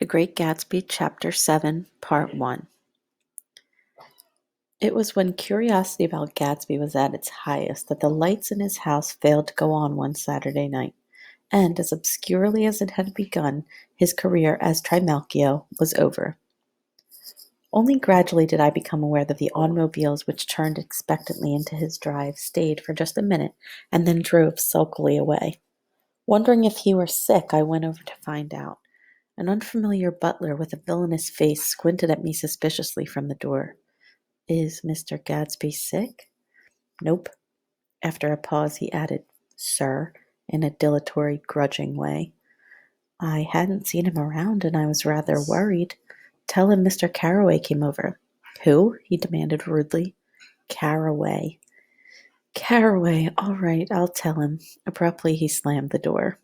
The Great Gatsby, Chapter 7, Part 1. It was when curiosity about Gatsby was at its highest that the lights in his house failed to go on one Saturday night, and as obscurely as it had begun, his career as Trimalchio was over. Only gradually did I become aware that the automobiles which turned expectantly into his drive stayed for just a minute and then drove sulkily away. Wondering if he were sick, I went over to find out. An unfamiliar butler with a villainous face squinted at me suspiciously from the door. "Is Mr. Gadsby sick?" "Nope." After a pause, he added, "Sir," in a dilatory, grudging way. "I hadn't seen him around, and I was rather worried. Tell him Mr. Carroway came over." "Who?" he demanded rudely. "Carroway." "Carroway. All right, I'll tell him." Abruptly, he slammed the door.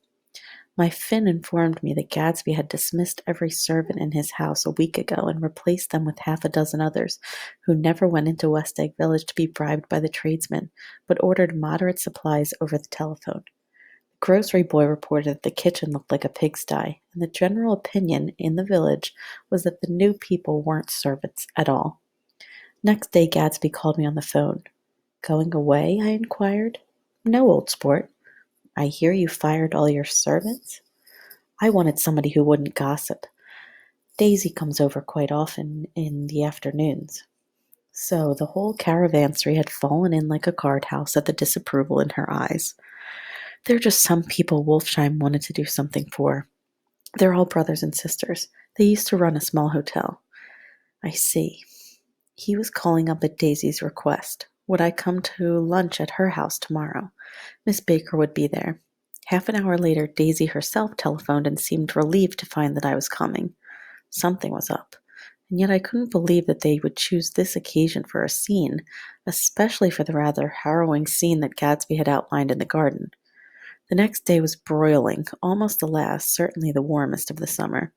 My Finn informed me that Gadsby had dismissed every servant in his house a week ago and replaced them with half a dozen others, who never went into West Egg Village to be bribed by the tradesmen, but ordered moderate supplies over the telephone. The grocery boy reported that the kitchen looked like a pigsty, and the general opinion in the village was that the new people weren't servants at all. Next day Gadsby called me on the phone. "Going away?" I inquired. "No, old sport." "I hear you fired all your servants?" "I wanted somebody who wouldn't gossip. Daisy comes over quite often in the afternoons." So the whole caravansary had fallen in like a card house at the disapproval in her eyes. "They're just some people Wolfsheim wanted to do something for. They're all brothers and sisters. They used to run a small hotel." "I see." He was calling up at Daisy's request. Would I come to lunch at her house tomorrow? Miss Baker would be there. Half an hour later, Daisy herself telephoned and seemed relieved to find that I was coming. Something was up, and yet I couldn't believe that they would choose this occasion for a scene, especially for the rather harrowing scene that Gadsby had outlined in the garden. The next day was broiling, almost the last, certainly the warmest of the summer.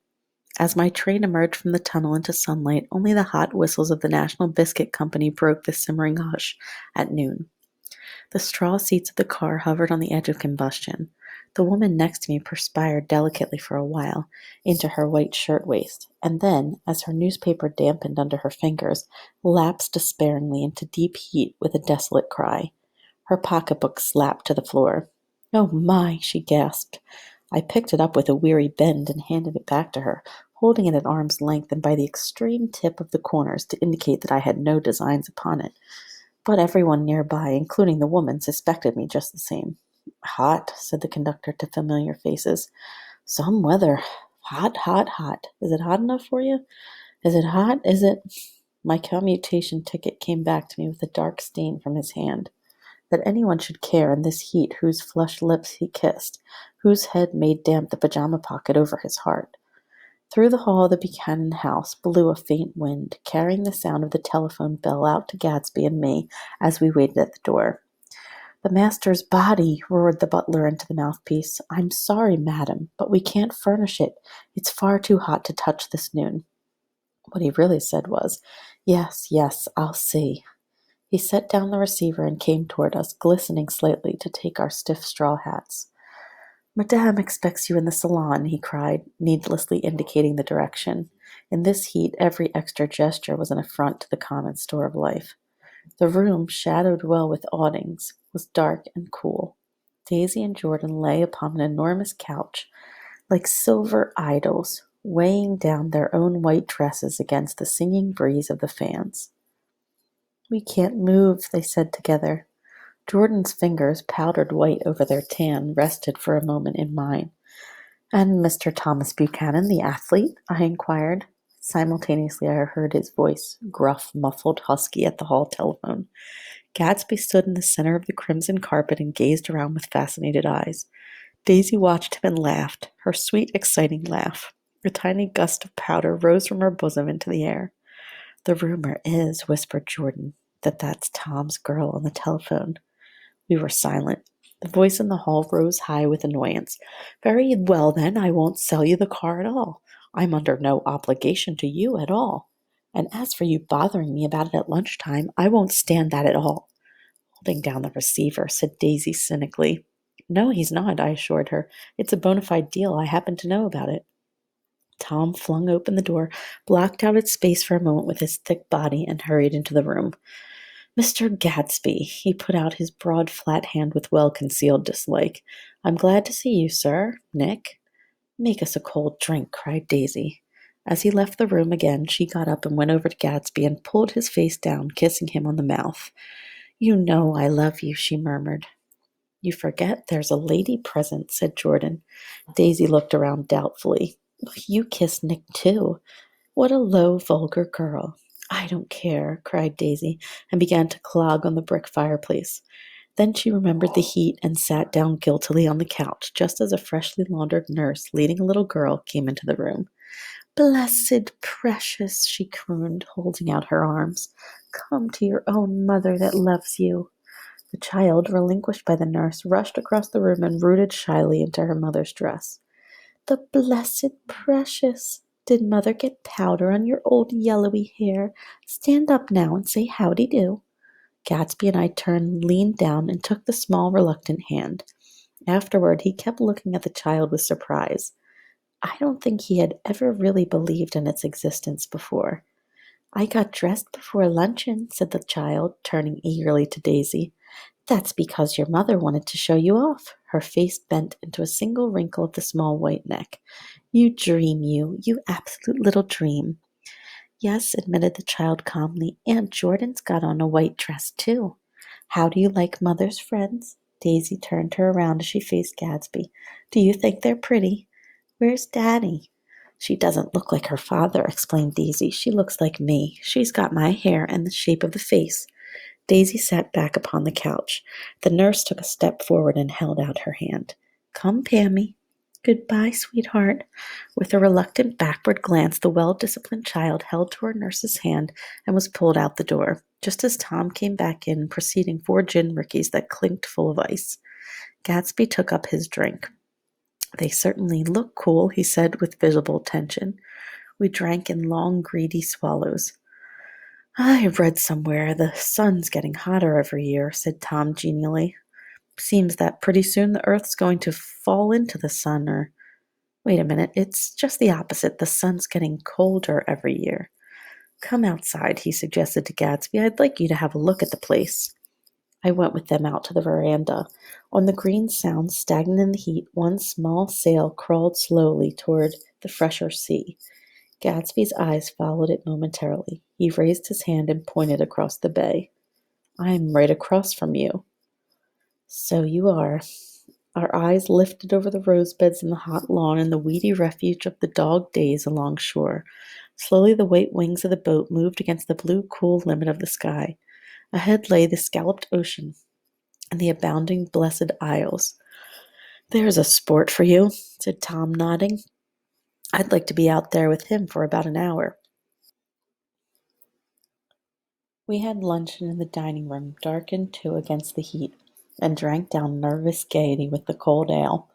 As my train emerged from the tunnel into sunlight, only the hot whistles of the National Biscuit Company broke the simmering hush at noon. The straw seats of the car hovered on the edge of combustion. The woman next to me perspired delicately for a while into her white shirtwaist, and then, as her newspaper dampened under her fingers, lapsed despairingly into deep heat with a desolate cry. Her pocketbook slapped to the floor. "Oh my!" she gasped. I picked it up with a weary bend and handed it back to her, holding it at arm's length and by the extreme tip of the corners to indicate that I had no designs upon it. But everyone nearby, including the woman, suspected me just the same. "Hot," said the conductor to familiar faces. "Some weather. Hot, hot, hot. Is it hot enough for you? Is it hot? Is it—" My commutation ticket came back to me with a dark stain from his hand. That anyone should care in this heat whose flushed lips he kissed, whose head made damp the pajama pocket over his heart. Through the hall of the Buchanan house blew a faint wind, carrying the sound of the telephone bell out to Gadsby and me as we waited at the door. "The master's body," roared the butler into the mouthpiece. "I'm sorry, madam, but we can't furnish it. It's far too hot to touch this noon." What he really said was, "Yes, yes, I'll see." He set down the receiver and came toward us, glistening slightly, to take our stiff straw hats. "Madame expects you in the salon," he cried, needlessly indicating the direction. In this heat, every extra gesture was an affront to the common store of life. The room, shadowed well with awnings, was dark and cool. Daisy and Jordan lay upon an enormous couch, like silver idols, weighing down their own white dresses against the singing breeze of the fans. "We can't move," they said together. Jordan's fingers, powdered white over their tan, rested for a moment in mine. "And Mr. Thomas Buchanan, the athlete?" I inquired. Simultaneously I heard his voice, gruff, muffled, husky, at the hall telephone. Gadsby stood in the center of the crimson carpet and gazed around with fascinated eyes. Daisy watched him and laughed, her sweet, exciting laugh. A tiny gust of powder rose from her bosom into the air. "The rumor is," whispered Jordan, "that that's Tom's girl on the telephone." We were silent. The voice in the hall rose high with annoyance. "Very well, then, I won't sell you the car at all. I'm under no obligation to you at all. And as for you bothering me about it at lunchtime, I won't stand that at all." Holding down the receiver, said Daisy cynically. "No, he's not," I assured her. "It's a bona fide deal. I happen to know about it." Tom flung open the door, blocked out its space for a moment with his thick body, and hurried into the room. Mr. Gatsby, he put out his broad, flat hand with well-concealed dislike. I'm glad to see you, sir. Nick? Make us a cold drink, cried Daisy. As he left the room again, she got up and went over to Gatsby and pulled his face down, kissing him on the mouth. You know I love you, she murmured. You forget there's a lady present, said Jordan. Daisy looked around doubtfully. You kissed Nick, too. What a low, vulgar girl. I don't care, cried Daisy, and began to clog on the brick fireplace. Then she remembered the heat and sat down guiltily on the couch, just as a freshly laundered nurse leading a little girl came into the room. Blessed precious, she crooned, holding out her arms. Come to your own mother that loves you. The child, relinquished by the nurse, rushed across the room and rooted shyly into her mother's dress. The blessed precious! Did mother get powder on your old yellowy hair? Stand up now and say howdy-do. Gatsby and I turned, leaned down, and took the small, reluctant hand. Afterward, he kept looking at the child with surprise. I don't think he had ever really believed in its existence before. I got dressed before luncheon, said the child, turning eagerly to Daisy. That's because your mother wanted to show you off. Her face bent into a single wrinkle of the small white neck. You dream, you absolute little dream. Yes, admitted the child calmly, Aunt Jordan's got on a white dress, too. How do you like mother's friends? Daisy turned her around as she faced Gadsby. Do you think they're pretty? Where's Daddy? She doesn't look like her father, explained Daisy. She looks like me. She's got my hair and the shape of the face. Daisy sat back upon the couch. The nurse took a step forward and held out her hand. Come, Pammy. Goodbye, sweetheart. With a reluctant backward glance, the well-disciplined child held to her nurse's hand and was pulled out the door, just as Tom came back in, preceding 4 gin rickeys that clinked full of ice. Gatsby took up his drink. They certainly look cool, he said with visible tension. We drank in long, greedy swallows. I read somewhere the sun's getting hotter every year, said Tom genially. Seems that pretty soon the Earth's going to fall into the sun, or... Wait a minute, it's just the opposite. The sun's getting colder every year. Come outside, he suggested to Gatsby. I'd like you to have a look at the place. I went with them out to the veranda. On the green sound, stagnant in the heat, one small sail crawled slowly toward the fresher sea. Gatsby's eyes followed it momentarily. He raised his hand and pointed across the bay. I'm right across from you. So you are. Our eyes lifted over the rosebeds in the hot lawn and the weedy refuge of the dog days along shore. Slowly the white wings of the boat moved against the blue, cool limit of the sky. Ahead lay the scalloped ocean and the abounding blessed isles. There's a sport for you, said Tom, nodding. I'd like to be out there with him for about an hour. We had luncheon in the dining room, darkened too against the heat, and drank down nervous gaiety with the cold ale.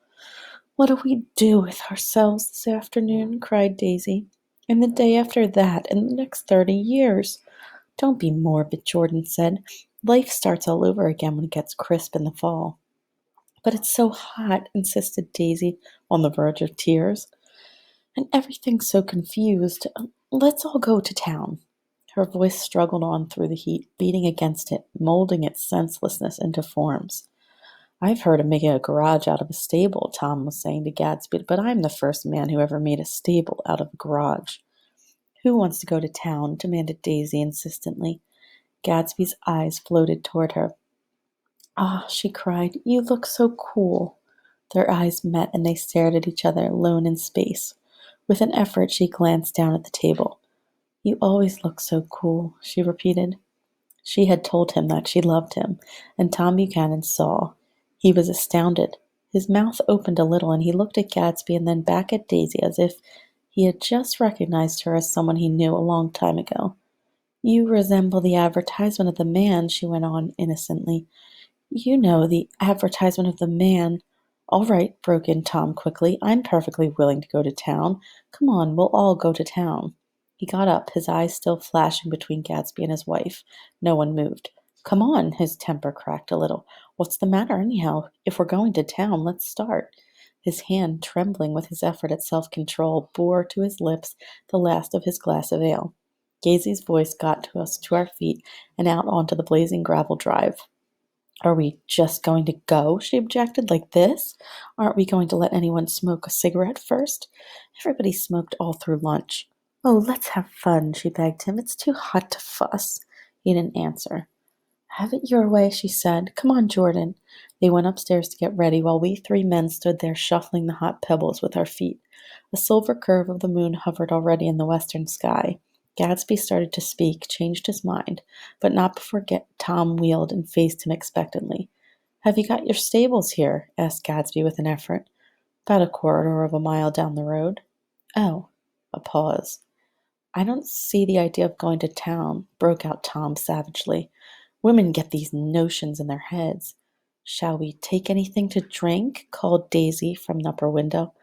What do we do with ourselves this afternoon? Cried Daisy. And the day after that, and the next 30 years. Don't be morbid, Jordan said. Life starts all over again when it gets crisp in the fall. But it's so hot, insisted Daisy, on the verge of tears. And everything's so confused. Let's all go to town. Her voice struggled on through the heat, beating against it, molding its senselessness into forms. I've heard of making a garage out of a stable, Tom was saying to Gadsby, but I'm the first man who ever made a stable out of a garage. Who wants to go to town? Demanded Daisy insistently. Gadsby's eyes floated toward her. Ah, she cried, you look so cool. Their eyes met and they stared at each other, alone in space. With an effort, she glanced down at the table. You always look so cool, she repeated. She had told him that she loved him, and Tom Buchanan saw. He was astounded. His mouth opened a little, and he looked at Gatsby and then back at Daisy as if he had just recognized her as someone he knew a long time ago. You resemble the advertisement of the man, she went on innocently. You know, the advertisement of the man. All right, broke in Tom quickly. I'm perfectly willing to go to town. Come on, we'll all go to town. He got up, his eyes still flashing between Gatsby and his wife. No one moved. Come on, his temper cracked a little. What's the matter anyhow? If we're going to town, let's start. His hand, trembling with his effort at self-control, bore to his lips the last of his glass of ale. Daisy's voice got to us to our feet and out onto the blazing gravel drive. "Are we just going to go?" she objected. "Like this? Aren't we going to let anyone smoke a cigarette first? Everybody smoked all through lunch." "Oh, let's have fun," she begged him. "It's too hot to fuss." He didn't answer. "Have it your way," she said. "Come on, Jordan." They went upstairs to get ready while we three men stood there shuffling the hot pebbles with our feet. A silver curve of the moon hovered already in the western sky. Gadsby started to speak, changed his mind, but not before Tom wheeled and faced him expectantly. "Have you got your stables here?" asked Gadsby with an effort. "About a quarter of a mile down the road." "Oh." A pause. "I don't see the idea of going to town," broke out Tom savagely. "Women get these notions in their heads." "Shall we take anything to drink?" called Daisy from an upper window.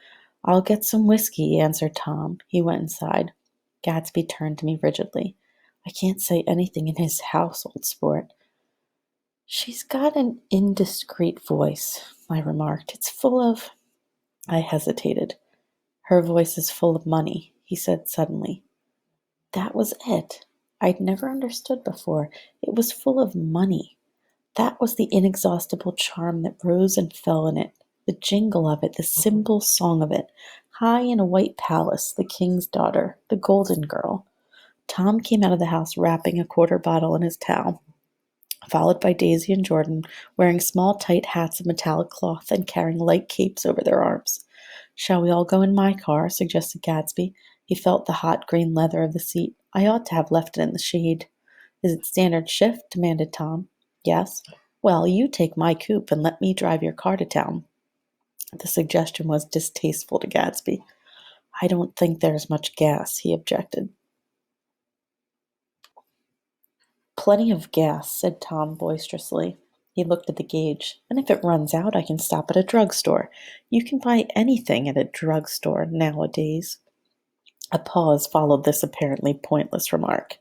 "I'll get some whiskey," answered Tom. He went inside. Gadsby turned to me rigidly. "I can't say anything in his house, old sport." "She's got an indiscreet voice," I remarked. "It's full of—" I hesitated. "Her voice is full of money," he said suddenly. That was it. I'd never understood before. It was full of money. That was the inexhaustible charm that rose and fell in it, the jingle of it, the symbol song of it. High in a white palace, the king's daughter, the golden girl. Tom came out of the house wrapping a quarter bottle in his towel, followed by Daisy and Jordan, wearing small tight hats of metallic cloth and carrying light capes over their arms. "Shall we all go in my car?" suggested Gadsby. He felt the hot green leather of the seat. "I ought to have left it in the shade." "Is it standard shift?" demanded Tom. "Yes." "Well, you take my coupe and let me drive your car to town." The suggestion was distasteful to Gadsby. "I don't think there's much gas," he objected. "Plenty of gas," said Tom boisterously. He looked at the gauge. "And if it runs out, I can stop at a drugstore. You can buy anything at a drugstore nowadays." A pause followed this apparently pointless remark.